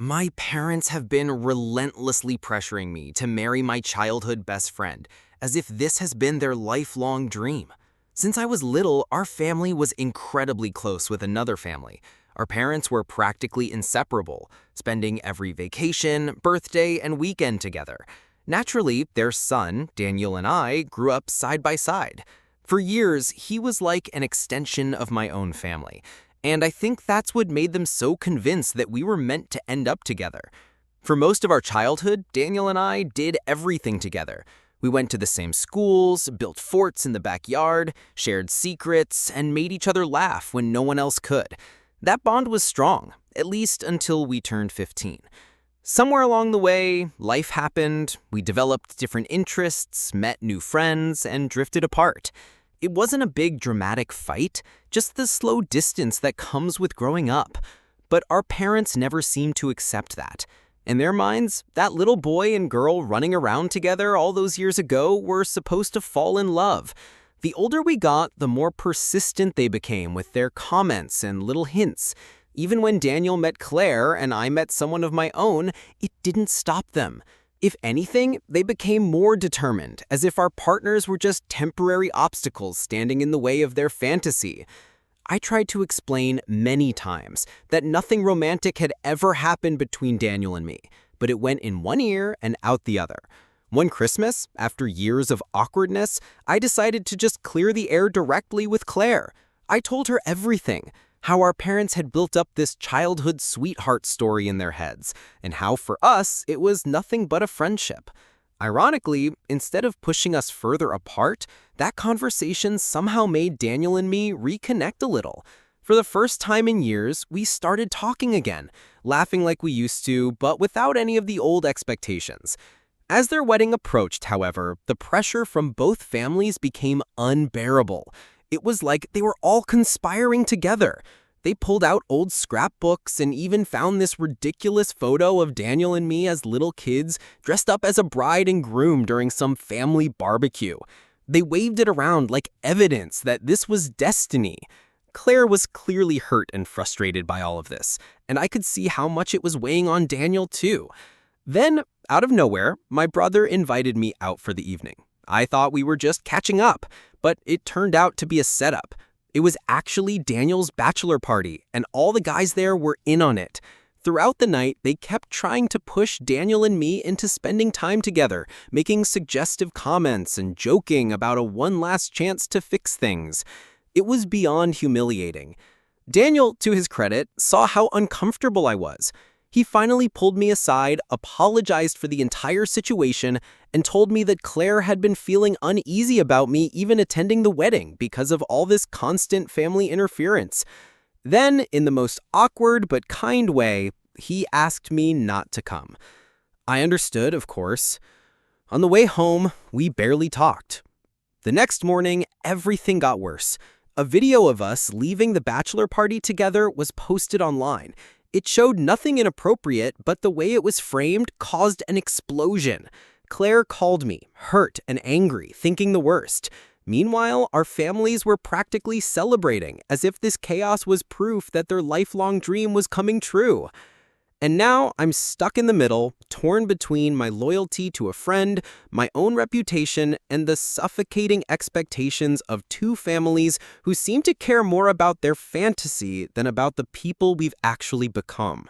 My parents have been relentlessly pressuring me to marry my childhood best friend, as if this has been their lifelong dream. Since I was little, our family was incredibly close with another family. Our parents were practically inseparable, spending every vacation, birthday, and weekend together. Naturally, their son, Daniel, and I grew up side by side. For years, he was like an extension of my own family. And I think that's what made them so convinced that we were meant to end up together. For most of our childhood, Daniel and I did everything together. We went to the same schools, built forts in the backyard, shared secrets, and made each other laugh when no one else could. That bond was strong, at least until we turned 15. Somewhere along the way, life happened, we developed different interests, met new friends, and drifted apart. It wasn't a big dramatic fight, just the slow distance that comes with growing up. But our parents never seemed to accept that. In their minds, that little boy and girl running around together all those years ago were supposed to fall in love. The older we got, the more persistent they became with their comments and little hints. Even when Daniel met Claire and I met someone of my own, it didn't stop them. If anything, they became more determined, as if our partners were just temporary obstacles standing in the way of their fantasy. I tried to explain many times that nothing romantic had ever happened between Daniel and me, but it went in one ear and out the other. One Christmas, after years of awkwardness, I decided to just clear the air directly with Claire. I told her everything. How our parents had built up this childhood sweetheart story in their heads, and how for us it was nothing but a friendship. Ironically, instead of pushing us further apart, that conversation somehow made Daniel and me reconnect a little. For the first time in years, we started talking again, laughing like we used to, but without any of the old expectations. As their wedding approached, however, the pressure from both families became unbearable. It was like they were all conspiring together. They pulled out old scrapbooks and even found this ridiculous photo of Daniel and me as little kids dressed up as a bride and groom during some family barbecue. They waved it around like evidence that this was destiny. Claire was clearly hurt and frustrated by all of this, and I could see how much it was weighing on Daniel too. Then, out of nowhere, my brother invited me out for the evening. I thought we were just catching up, but it turned out to be a setup. It was actually Daniel's bachelor party, and all the guys there were in on it. Throughout the night, they kept trying to push Daniel and me into spending time together, making suggestive comments and joking about a one last chance to fix things. It was beyond humiliating. Daniel, to his credit, saw how uncomfortable I was. He finally pulled me aside, apologized for the entire situation, and told me that Claire had been feeling uneasy about me even attending the wedding because of all this constant family interference. Then, in the most awkward but kind way, he asked me not to come. I understood, of course. On the way home, we barely talked. The next morning, everything got worse. A video of us leaving the bachelor party together was posted online. It showed nothing inappropriate, but the way it was framed caused an explosion. Claire called me, hurt and angry, thinking the worst. Meanwhile, our families were practically celebrating, as if this chaos was proof that their lifelong dream was coming true. And now I'm stuck in the middle, torn between my loyalty to a friend, my own reputation, and the suffocating expectations of two families who seem to care more about their fantasy than about the people we've actually become.